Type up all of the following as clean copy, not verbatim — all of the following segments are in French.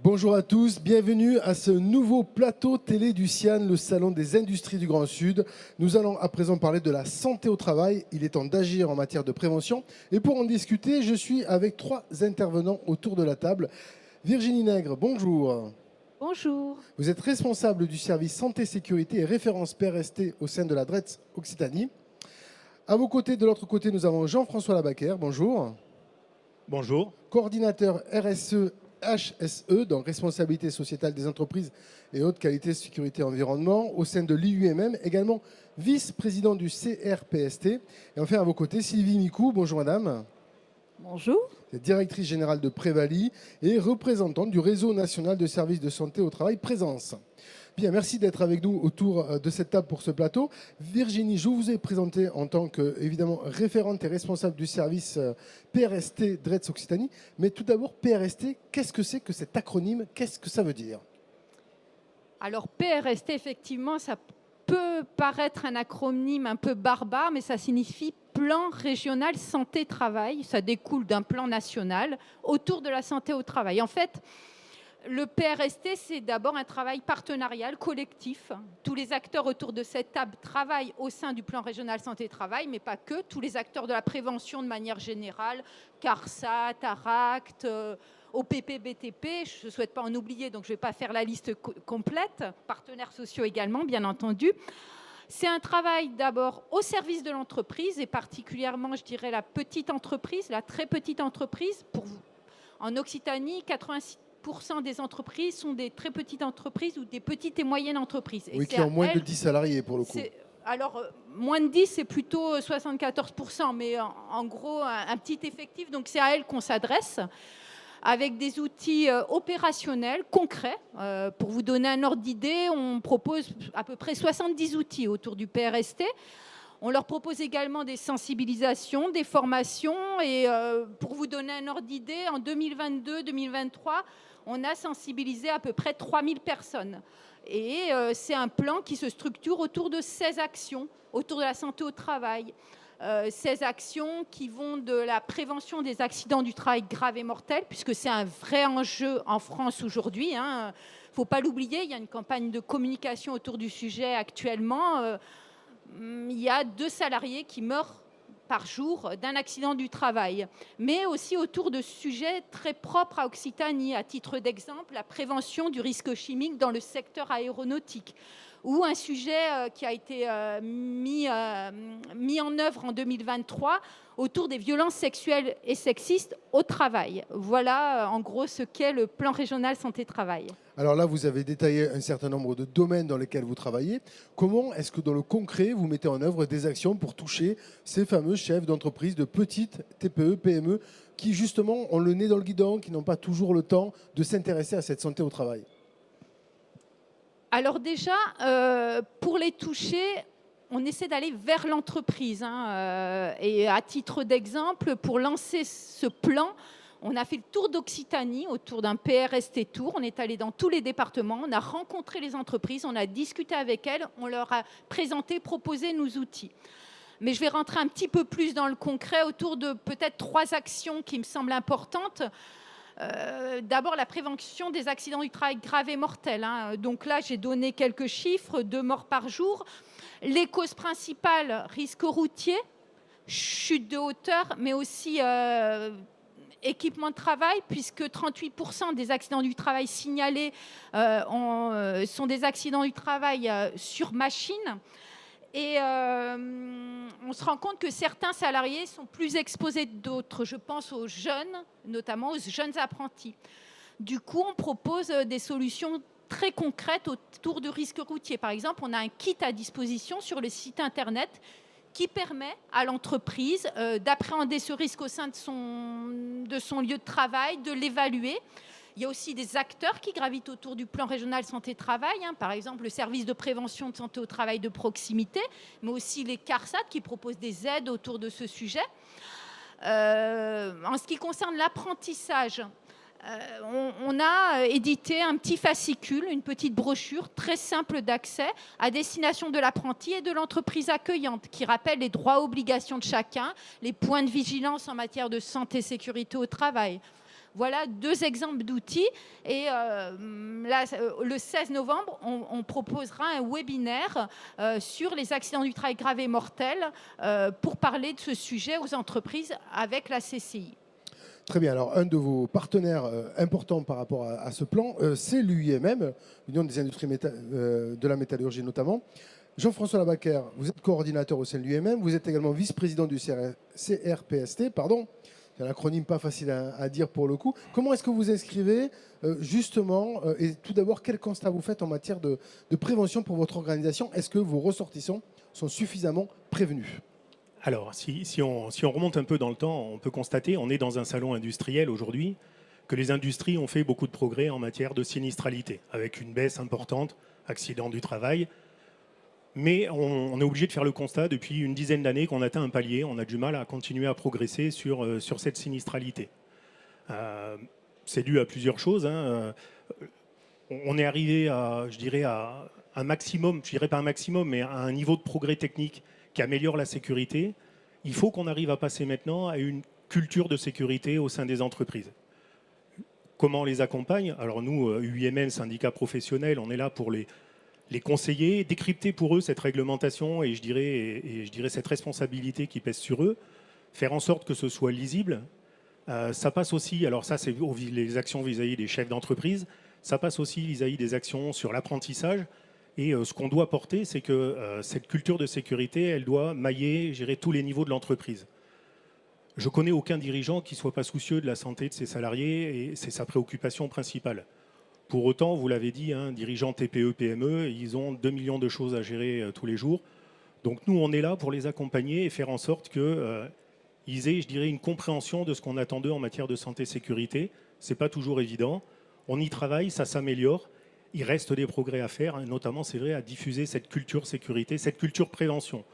Bonjour à tous, bienvenue à ce nouveau plateau télé du CIAN, le Salon des Industries du Grand Sud. Nous allons à présent parler de la santé au travail. Il est temps d'agir en matière de prévention. Et pour en discuter, je suis avec trois intervenants autour de la table. Virginie Nègre, bonjour. Bonjour. Vous êtes responsable du service santé-sécurité et référence PRST au sein de la DRETS Occitanie. À vos côtés, de l'autre côté, nous avons Jean-François Labaquère, bonjour. Bonjour. Coordinateur RSE HSE, donc responsabilité sociétale des entreprises et haute qualité, sécurité, environnement, au sein de l'IUMM, également vice-président du CRPST. Et enfin, à vos côtés, Sylvie Micou, bonjour madame. Bonjour. Directrice générale de Prévali et représentante du réseau national de services de santé au travail Présence. Bien, merci d'être avec nous autour de cette table pour ce plateau. Virginie, je vous ai présenté en tant que, évidemment, référente et responsable du service PRST DRETS Occitanie. Mais tout d'abord, PRST, qu'est-ce que c'est que cet acronyme? Qu'est-ce que ça veut dire? Alors PRST, effectivement, ça peut paraître un acronyme un peu barbare, mais ça signifie Plan Régional Santé-Travail. Ça découle d'un plan national autour de la santé au travail. En fait, le PRST, c'est d'abord un travail partenarial, collectif. Tous les acteurs autour de cette table travaillent au sein du plan régional santé-travail, mais pas que. Tous les acteurs de la prévention de manière générale, CARSAT, ARACT, OPP, BTP, je ne souhaite pas en oublier, donc je ne vais pas faire la liste complète. Partenaires sociaux également, bien entendu. C'est un travail d'abord au service de l'entreprise, et particulièrement, je dirais, la petite entreprise, la très petite entreprise. En Occitanie, 86% des entreprises sont des très petites entreprises ou des petites et moyennes entreprises. Oui, qui ont moins de 10 salariés pour le coup. Alors, moins de 10, c'est plutôt 74%, mais en gros, un petit effectif. Donc, c'est à elles qu'on s'adresse avec des outils opérationnels, concrets. Pour vous donner un ordre d'idée, on propose à peu près 70 outils autour du PRST. On leur propose également des sensibilisations, des formations. Et pour vous donner un ordre d'idée, en 2022-2023, on a sensibilisé à peu près 3000 personnes. Et c'est un plan qui se structure autour de 16 actions, autour de la santé au travail. 16 actions qui vont de la prévention des accidents du travail graves et mortels, puisque c'est un vrai enjeu en France aujourd'hui. Il ne faut pas l'oublier, il y a une campagne de communication autour du sujet actuellement. Il y a 2 salariés qui meurent par jour d'un accident du travail, mais aussi autour de sujets très propres à Occitanie. À titre d'exemple, la prévention du risque chimique dans le secteur aéronautique, ou un sujet qui a été mis en œuvre en 2023 autour des violences sexuelles et sexistes au travail. Voilà en gros ce qu'est le plan régional santé-travail. Alors là, vous avez détaillé un certain nombre de domaines dans lesquels vous travaillez. Comment est-ce que dans le concret, vous mettez en œuvre des actions pour toucher ces fameux chefs d'entreprise de petites TPE, PME, qui justement ont le nez dans le guidon, qui n'ont pas toujours le temps de s'intéresser à cette santé au travail? Alors déjà, pour les toucher, on essaie d'aller vers l'entreprise. Et à titre d'exemple, pour lancer ce plan, on a fait le tour d'Occitanie autour d'un PRST Tour. On est allé dans tous les départements, on a rencontré les entreprises, on a discuté avec elles, on leur a présenté, proposé nos outils. Mais je vais rentrer un petit peu plus dans le concret autour de peut-être 3 actions qui me semblent importantes. D'abord, la prévention des accidents du travail graves et mortels. Donc là, j'ai donné quelques chiffres, 2 morts par jour. Les causes principales, risque routier, chute de hauteur, mais aussi équipement de travail, puisque 38% des accidents du travail signalés sont des accidents du travail sur machine. Et on se rend compte que certains salariés sont plus exposés que d'autres. Je pense aux jeunes, notamment aux jeunes apprentis. Du coup, on propose des solutions très concrètes autour du risque routier. Par exemple, on a un kit à disposition sur le site internet qui permet à l'entreprise d'appréhender ce risque au sein de son lieu de travail, de l'évaluer. Il y a aussi des acteurs qui gravitent autour du plan régional santé-travail, par exemple le service de prévention de santé au travail de proximité, mais aussi les CARSAT qui proposent des aides autour de ce sujet. En ce qui concerne l'apprentissage, on a édité un petit fascicule, une petite brochure très simple d'accès à destination de l'apprenti et de l'entreprise accueillante qui rappelle les droits et obligations de chacun, les points de vigilance en matière de santé et sécurité au travail. Voilà 2 exemples d'outils. Et là, le 16 novembre, on proposera un webinaire sur les accidents du travail graves et mortels pour parler de ce sujet aux entreprises avec la CCI. Très bien. Alors, un de vos partenaires importants par rapport à ce plan, c'est l'UIMM, l'Union des industries de la métallurgie notamment. Jean-François Labaquère, vous êtes coordinateur au sein de l'UIMM, vous êtes également vice-président du CRPST, pardon. C'est un acronyme pas facile à dire pour le coup. Comment est-ce que vous inscrivez justement, et tout d'abord, quel constat vous faites en matière de prévention pour votre organisation? Est-ce que vos ressortissants sont suffisamment prévenus? Alors, si on remonte un peu dans le temps, on peut constater, on est dans un salon industriel aujourd'hui, que les industries ont fait beaucoup de progrès en matière de sinistralité, avec une baisse importante, accidents du travail. Mais on est obligé de faire le constat depuis une dizaine d'années qu'on atteint un palier, on a du mal à continuer à progresser sur cette sinistralité. C'est dû à plusieurs choses. On est arrivé à, je dirais, à un maximum, je dirais pas un maximum, mais à un niveau de progrès technique qui améliore la sécurité. Il faut qu'on arrive à passer maintenant à une culture de sécurité au sein des entreprises. Comment on les accompagne? Alors nous, UIMM, syndicat professionnel, on est là pour les conseiller, décrypter pour eux cette réglementation et je dirais cette responsabilité qui pèse sur eux, faire en sorte que ce soit lisible. Ça passe aussi, alors ça c'est les actions vis-à-vis des chefs d'entreprise, ça passe aussi vis-à-vis des actions sur l'apprentissage. Et ce qu'on doit porter, c'est que cette culture de sécurité, elle doit mailler, je dirais, tous les niveaux de l'entreprise. Je connais aucun dirigeant qui ne soit pas soucieux de la santé de ses salariés et c'est sa préoccupation principale. Pour autant, vous l'avez dit, dirigeants TPE, PME, ils ont 2 millions de choses à gérer tous les jours. Donc nous, on est là pour les accompagner et faire en sorte qu'ils aient, je dirais, une compréhension de ce qu'on attend d'eux en matière de santé-sécurité. Ce n'est pas toujours évident. On y travaille, ça s'améliore. Il reste des progrès à faire, notamment, c'est vrai, à diffuser cette culture sécurité, cette culture prévention.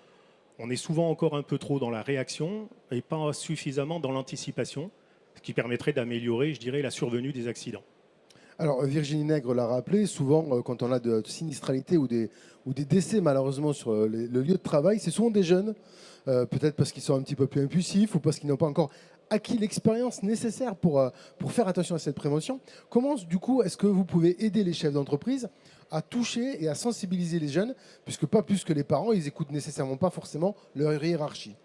On est souvent encore un peu trop dans la réaction et pas suffisamment dans l'anticipation, ce qui permettrait d'améliorer, je dirais, la survenue des accidents. Alors Virginie Nègre l'a rappelé, souvent quand on a de sinistralité ou des décès malheureusement sur le lieu de travail, c'est souvent des jeunes, peut-être parce qu'ils sont un petit peu plus impulsifs ou parce qu'ils n'ont pas encore acquis l'expérience nécessaire pour faire attention à cette prévention. Comment du coup est-ce que vous pouvez aider les chefs d'entreprise à toucher et à sensibiliser les jeunes, puisque pas plus que les parents, ils écoutent nécessairement pas forcément leur hiérarchie?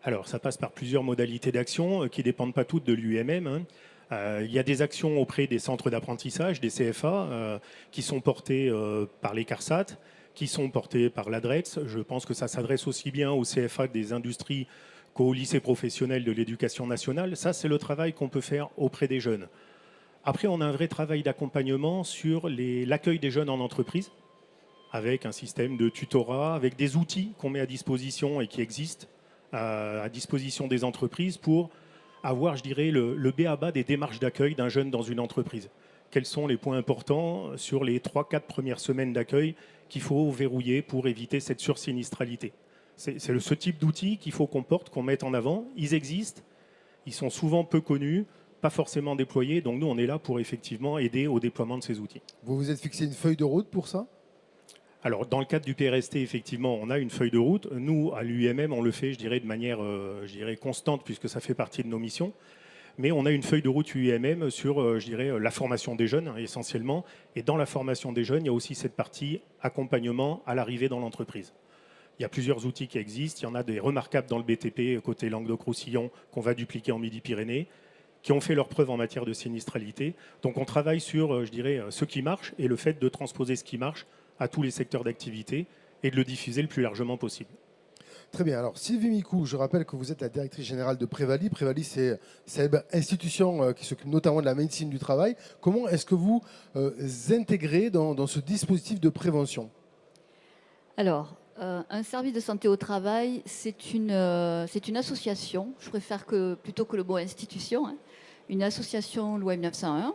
Alors ça passe par plusieurs modalités d'action qui ne dépendent pas toutes de l'UIMM. Il y a des actions auprès des centres d'apprentissage, des CFA, qui sont portées par les CARSAT, qui sont portées par l'ADRETS. Je pense que ça s'adresse aussi bien aux CFA des industries qu'aux lycées professionnels de l'éducation nationale. Ça, c'est le travail qu'on peut faire auprès des jeunes. Après, on a un vrai travail d'accompagnement sur l'accueil des jeunes en entreprise, avec un système de tutorat, avec des outils qu'on met à disposition et qui existent à disposition des entreprises pour avoir, je dirais, le b.a.-ba des démarches d'accueil d'un jeune dans une entreprise. Quels sont les points importants sur les 3-4 premières semaines d'accueil qu'il faut verrouiller pour éviter cette sursinistralité? C'est ce type d'outils qu'il faut qu'on porte, qu'on mette en avant. Ils existent, ils sont souvent peu connus, pas forcément déployés. Donc nous, on est là pour effectivement aider au déploiement de ces outils. Vous vous êtes fixé une feuille de route pour ça? Alors, dans le cadre du PRST, effectivement, on a une feuille de route. Nous, à l'UIMM, on le fait, je dirais, de manière constante, puisque ça fait partie de nos missions. Mais on a une feuille de route UIMM sur, je dirais, la formation des jeunes, essentiellement. Et dans la formation des jeunes, il y a aussi cette partie accompagnement à l'arrivée dans l'entreprise. Il y a plusieurs outils qui existent. Il y en a des remarquables dans le BTP, côté Languedoc-Roussillon, qu'on va dupliquer en Midi-Pyrénées, qui ont fait leurs preuves en matière de sinistralité. Donc, on travaille sur, je dirais, ce qui marche et le fait de transposer ce qui marche à tous les secteurs d'activité et de le diffuser le plus largement possible. Très bien. Alors, Sylvie Micou, je rappelle que vous êtes la directrice générale de Prévali. Prévali, c'est une institution qui s'occupe notamment de la médecine du travail. Comment est-ce que vous intégrez dans ce dispositif de prévention? Alors, un service de santé au travail, c'est une association, je préfère plutôt que le mot institution, une association loi 1901,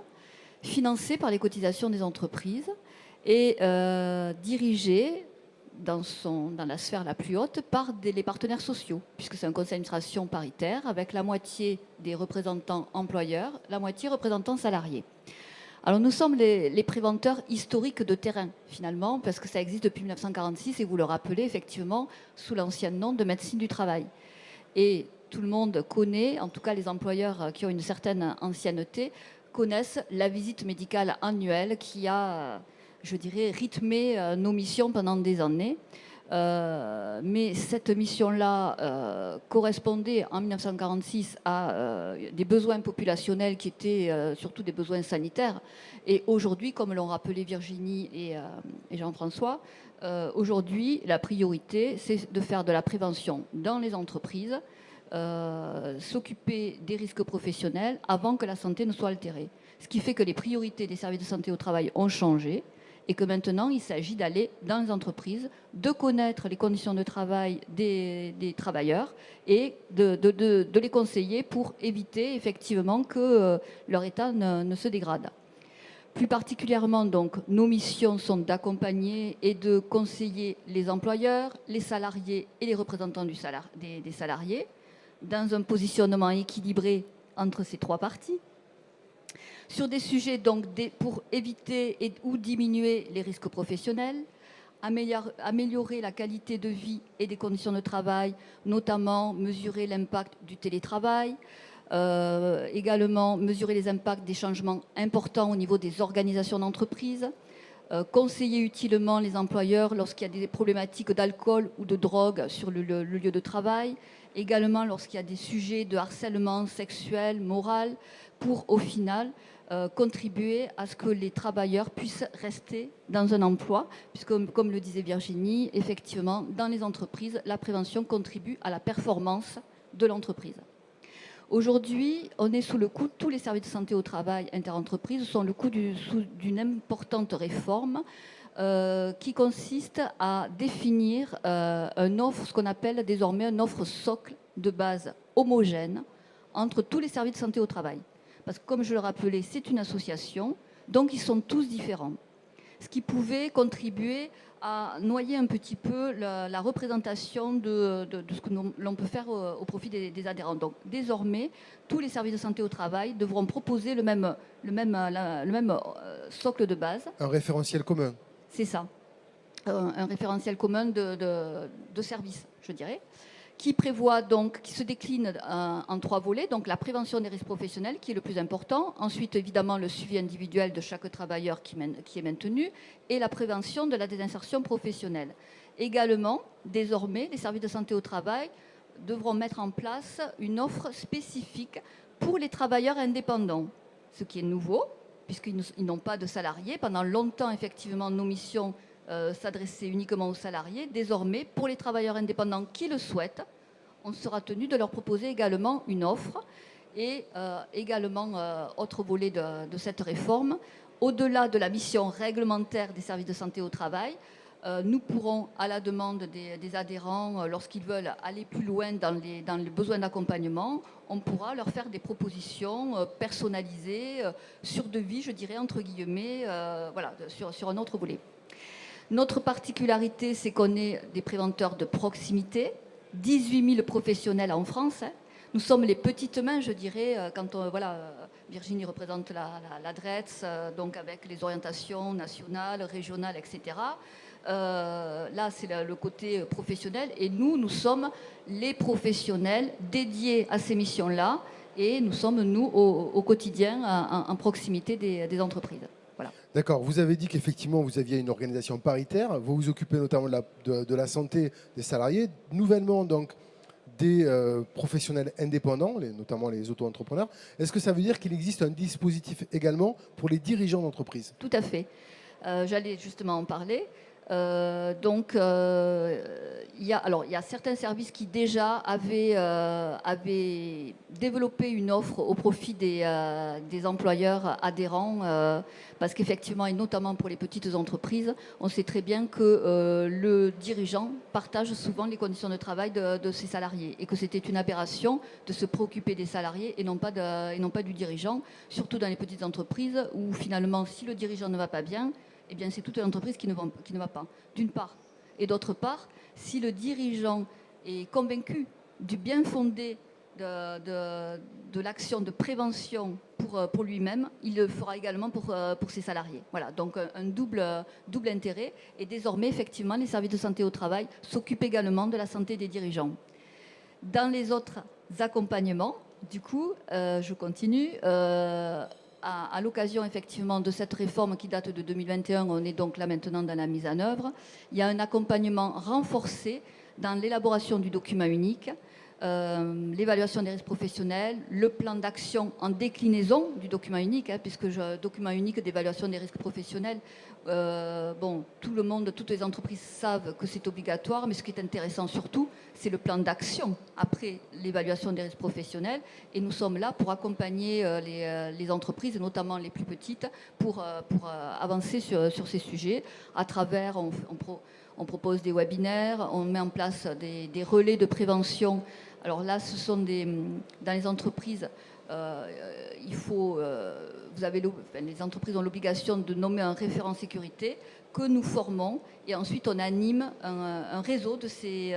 financée par les cotisations des entreprises et dirigée dans la sphère la plus haute par les partenaires sociaux, puisque c'est un conseil d'administration paritaire avec la moitié des représentants employeurs, la moitié représentants salariés. Alors nous sommes les préventeurs historiques de terrain, finalement, parce que ça existe depuis 1946, et vous le rappelez, effectivement, sous l'ancien nom de médecine du travail. Et tout le monde connaît, en tout cas les employeurs qui ont une certaine ancienneté, connaissent la visite médicale annuelle qui a, je dirais, rythmé nos missions pendant des années. Mais cette mission-là correspondait en 1946 à des besoins populationnels qui étaient surtout des besoins sanitaires. Et aujourd'hui, comme l'ont rappelé Virginie et Jean-François, aujourd'hui, la priorité, c'est de faire de la prévention dans les entreprises, s'occuper des risques professionnels avant que la santé ne soit altérée. Ce qui fait que les priorités des services de santé au travail ont changé et que maintenant, il s'agit d'aller dans les entreprises, de connaître les conditions de travail des travailleurs et de les conseiller pour éviter effectivement que leur état ne se dégrade. Plus particulièrement, donc, nos missions sont d'accompagner et de conseiller les employeurs, les salariés et les représentants des salariés dans un positionnement équilibré entre ces trois parties, sur des sujets donc pour éviter ou diminuer les risques professionnels, améliorer la qualité de vie et des conditions de travail, notamment mesurer l'impact du télétravail, également mesurer les impacts des changements importants au niveau des organisations d'entreprise, conseiller utilement les employeurs lorsqu'il y a des problématiques d'alcool ou de drogue sur le lieu de travail, également lorsqu'il y a des sujets de harcèlement sexuel, moral, pour au final contribuer à ce que les travailleurs puissent rester dans un emploi, puisque comme le disait Virginie, effectivement, dans les entreprises, la prévention contribue à la performance de l'entreprise. Aujourd'hui, on est sous le coup, tous les services de santé au travail interentreprises sont le coup d'une importante réforme qui consiste à définir une offre, ce qu'on appelle désormais une offre socle de base homogène entre tous les services de santé au travail. Parce que comme je le rappelais, c'est une association, donc ils sont tous différents. Ce qui pouvait contribuer à noyer un petit peu la représentation de ce que l'on peut faire au profit des adhérents. Donc désormais, tous les services de santé au travail devront proposer le même socle de base. Un référentiel commun. C'est ça, un référentiel commun de services, je dirais, qui prévoit donc, qui se décline en trois volets. Donc la prévention des risques professionnels, qui est le plus important. Ensuite, évidemment, le suivi individuel de chaque travailleur qui est maintenu. Et la prévention de la désinsertion professionnelle. Également, désormais, les services de santé au travail devront mettre en place une offre spécifique pour les travailleurs indépendants. Ce qui est nouveau, puisqu'ils n'ont pas de salariés. Pendant longtemps, effectivement, nos missions s'adresser uniquement aux salariés. Désormais, pour les travailleurs indépendants qui le souhaitent, on sera tenu de leur proposer également une offre. Et également, autre volet de cette réforme, au-delà de la mission réglementaire des services de santé au travail, nous pourrons, à la demande des adhérents, lorsqu'ils veulent aller plus loin dans les besoins d'accompagnement, on pourra leur faire des propositions personnalisées, sur devis, je dirais, entre guillemets, voilà, sur un autre volet. Notre particularité, c'est qu'on est des préventeurs de proximité, 18 000 professionnels en France. Nous sommes les petites mains, je dirais, quand Virginie représente la DRETS, donc avec les orientations nationales, régionales, etc. Là, c'est le côté professionnel. Et nous sommes les professionnels dédiés à ces missions-là. Et nous sommes, nous, au quotidien, en proximité des entreprises. Voilà. D'accord. Vous avez dit qu'effectivement, vous aviez une organisation paritaire. Vous vous occupez notamment de la santé des salariés. Nouvellement, donc, des professionnels indépendants, notamment les auto-entrepreneurs. Est-ce que ça veut dire qu'il existe un dispositif également pour les dirigeants d'entreprise ? Tout à fait. J'allais justement en parler. Il y a certains services qui déjà avaient développé une offre au profit des employeurs adhérents, parce qu'effectivement, et notamment pour les petites entreprises, on sait très bien que le dirigeant partage souvent les conditions de travail de ses salariés, et que c'était une aberration de se préoccuper des salariés et non pas du dirigeant, surtout dans les petites entreprises où finalement, si le dirigeant ne va pas bien, eh bien, c'est toute l'entreprise qui ne va pas, d'une part. Et d'autre part, si le dirigeant est convaincu du bien fondé de l'action de prévention pour lui-même, il le fera également pour ses salariés. Voilà, donc un double intérêt. Et désormais, effectivement, les services de santé au travail s'occupent également de la santé des dirigeants. Dans les autres accompagnements. Du coup, je continue. À l'occasion effectivement de cette réforme qui date de 2021, on est donc là maintenant dans la mise en œuvre. Il y a un accompagnement renforcé dans l'élaboration du document unique, l'évaluation des risques professionnels, le plan d'action en déclinaison du document unique, puisque document unique d'évaluation des risques professionnels, tout le monde, toutes les entreprises savent que c'est obligatoire, mais ce qui est intéressant surtout, c'est le plan d'action après l'évaluation des risques professionnels. Et nous sommes là pour accompagner les entreprises, et notamment les plus petites, pour avancer sur ces sujets. À travers, on propose des webinaires, on met en place des relais de prévention. Alors là, ce sont dans les entreprises, les entreprises ont l'obligation de nommer un référent sécurité que nous formons, et ensuite on anime un réseau de ces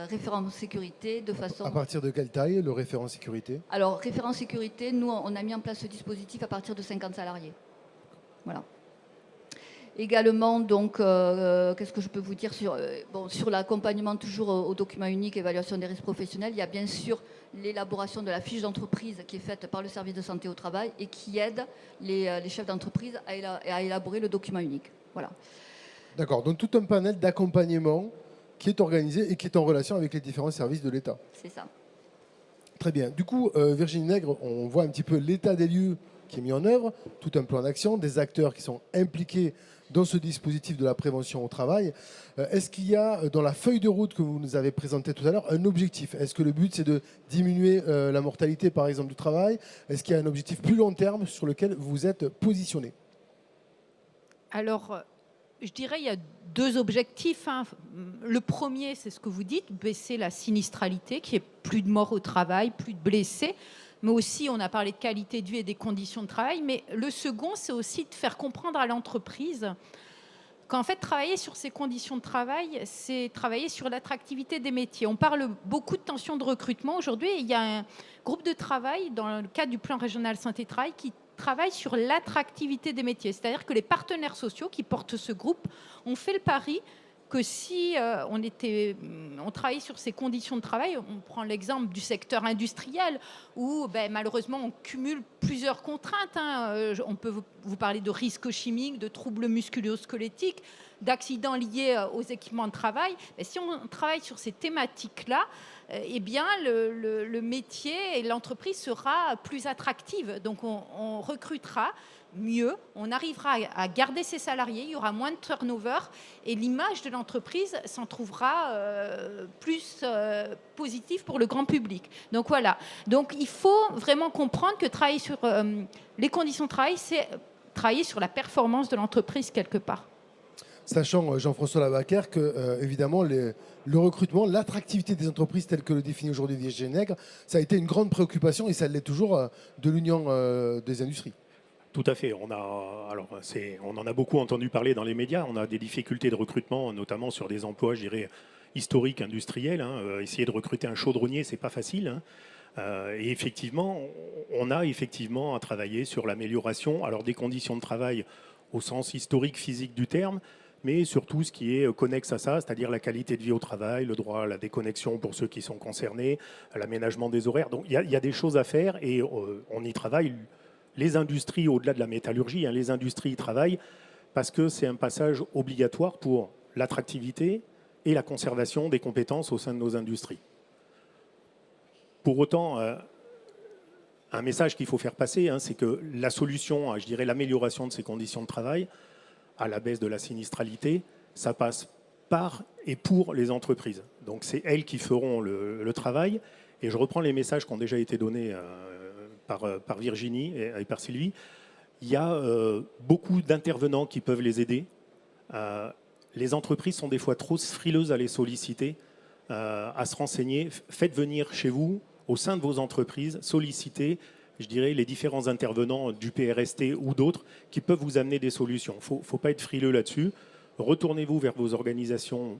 référents sécurité de façon... À partir de quelle taille, le référent sécurité? Alors, référent sécurité, nous, on a mis en place ce dispositif à partir de 50 salariés. Voilà. Également, donc, qu'est-ce que je peux vous dire sur l'accompagnement toujours au document unique, évaluation des risques professionnels. Il y a bien sûr l'élaboration de la fiche d'entreprise qui est faite par le service de santé au travail et qui aide les chefs d'entreprise à élaborer le document unique. Voilà. D'accord, donc tout un panel d'accompagnement qui est organisé et qui est en relation avec les différents services de l'État. C'est ça. Très bien. Du coup, Virginie Nègre, on voit un petit peu l'état des lieux qui est mis en œuvre, tout un plan d'action, des acteurs qui sont impliqués dans ce dispositif de la prévention au travail. Est-ce qu'il y a, dans la feuille de route que vous nous avez présentée tout à l'heure, un objectif? Est-ce que le but, c'est de diminuer la mortalité, par exemple, du travail? Est-ce qu'il y a un objectif plus long terme sur lequel vous êtes positionné? Alors, je dirais il y a deux objectifs. Le premier, c'est ce que vous dites, baisser la sinistralité, qu'il n'y ait plus de morts au travail, plus de blessés. Mais aussi, on a parlé de qualité de vie et des conditions de travail. Mais le second, c'est aussi de faire comprendre à l'entreprise qu'en fait, travailler sur ces conditions de travail, c'est travailler sur l'attractivité des métiers. On parle beaucoup de tensions de recrutement aujourd'hui. Il y a un groupe de travail, dans le cadre du plan régional santé-travail, qui travaille sur l'attractivité des métiers. C'est-à-dire que les partenaires sociaux qui portent ce groupe ont fait le pari que si on travaillait sur ces conditions de travail, on prend l'exemple du secteur industriel où malheureusement on cumule plusieurs contraintes. On peut vous parler de risques chimiques, de troubles musculo-squelettiques, d'accidents liés aux équipements de travail. Mais si on travaille sur ces thématiques-là, eh bien le métier et l'entreprise sera plus attractive. Donc on recrutera mieux, on arrivera à garder ses salariés, il y aura moins de turnover et l'image de l'entreprise s'en trouvera plus positive pour le grand public. Donc voilà, donc il faut vraiment comprendre que travailler sur les conditions de travail, c'est travailler sur la performance de l'entreprise quelque part. Sachant, Jean-François Labaquère, que évidemment le recrutement, l'attractivité des entreprises telles que le définit aujourd'hui Virginie Nègre, ça a été une grande préoccupation et ça l'est toujours de l'Union des industries. Tout à fait. On en a beaucoup entendu parler dans les médias. On a des difficultés de recrutement, notamment sur des emplois, je dirais, historiques, industriels. Essayer de recruter un chaudronnier, c'est pas facile. Et effectivement, on a effectivement à travailler sur l'amélioration des conditions de travail au sens historique, physique du terme, mais surtout ce qui est connexe à ça, c'est-à-dire la qualité de vie au travail, le droit à la déconnexion pour ceux qui sont concernés, l'aménagement des horaires. Donc il y a des choses à faire et on y travaille. Les industries, au-delà de la métallurgie, les industries y travaillent parce que c'est un passage obligatoire pour l'attractivité et la conservation des compétences au sein de nos industries. Pour autant, un message qu'il faut faire passer, c'est que la solution, je dirais l'amélioration de ces conditions de travail, à la baisse de la sinistralité, ça passe par et pour les entreprises. Donc c'est elles qui feront le travail. Et je reprends les messages qui ont déjà été donnés par Virginie et par Sylvie. Il y a beaucoup d'intervenants qui peuvent les aider. Les entreprises sont des fois trop frileuses à les solliciter, à se renseigner. Faites venir chez vous, au sein de vos entreprises, solliciter, je dirais, les différents intervenants du PRST ou d'autres qui peuvent vous amener des solutions. Il ne faut pas être frileux là-dessus. Retournez-vous vers vos organisations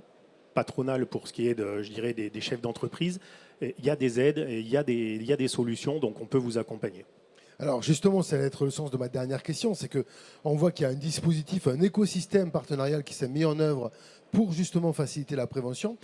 patronales pour ce qui est, je dirais, des chefs d'entreprise. Il y a des aides, il y a des solutions, donc on peut vous accompagner. Alors justement, ça va être le sens de ma dernière question, c'est qu'on voit qu'il y a un dispositif, un écosystème partenarial qui s'est mis en œuvre pour justement faciliter la prévention.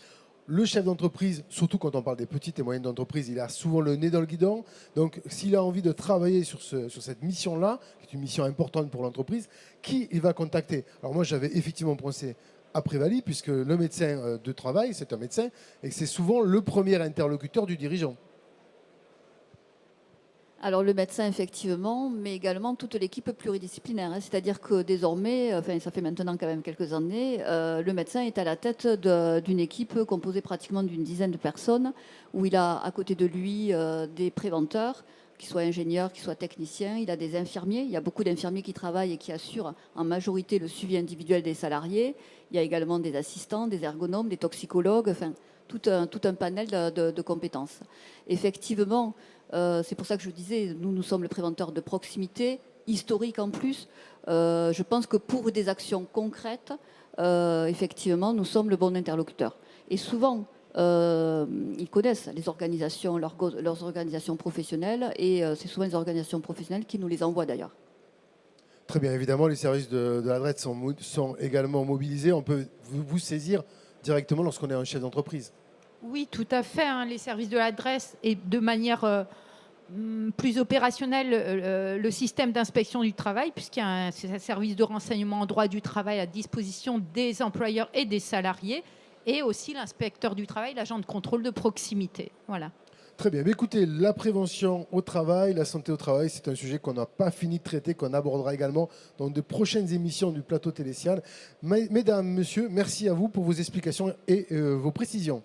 le chef d'entreprise, surtout quand on parle des petites et moyennes entreprises, il a souvent le nez dans le guidon. Donc, s'il a envie de travailler sur cette mission-là, qui est une mission importante pour l'entreprise, qui il va contacter? Alors moi, j'avais effectivement pensé à Prévaly, puisque le médecin de travail, c'est un médecin, et c'est souvent le premier interlocuteur du dirigeant. Alors le médecin, effectivement, mais également toute l'équipe pluridisciplinaire. C'est-à-dire que désormais, enfin, ça fait maintenant quand même quelques années, le médecin est à la tête d'une équipe composée pratiquement d'une dizaine de personnes, où il a à côté de lui des préventeurs, qui soient ingénieurs, qui soient techniciens. Il a des infirmiers. Il y a beaucoup d'infirmiers qui travaillent et qui assurent en majorité le suivi individuel des salariés. Il y a également des assistants, des ergonomes, des toxicologues, enfin tout un panel de compétences. Effectivement, c'est pour ça que je disais, nous sommes le préventeur de proximité, historique en plus. Je pense que pour des actions concrètes, effectivement, nous sommes le bon interlocuteur. Et souvent, ils connaissent les organisations, leurs organisations professionnelles, et c'est souvent les organisations professionnelles qui nous les envoient d'ailleurs. Très bien, évidemment, les services de l'adresse sont également mobilisés. On peut vous saisir directement lorsqu'on est un chef d'entreprise. Oui, tout à fait. Les services de l'adresse et de manière plus opérationnelle, le système d'inspection du travail, puisqu'il y a un service de renseignement en droit du travail à disposition des employeurs et des salariés, et aussi l'inspecteur du travail, l'agent de contrôle de proximité. Voilà. Très bien. Mais écoutez, la prévention au travail, la santé au travail, c'est un sujet qu'on n'a pas fini de traiter, qu'on abordera également dans de prochaines émissions du plateau Télésiane. Mesdames, messieurs, merci à vous pour vos explications et vos précisions.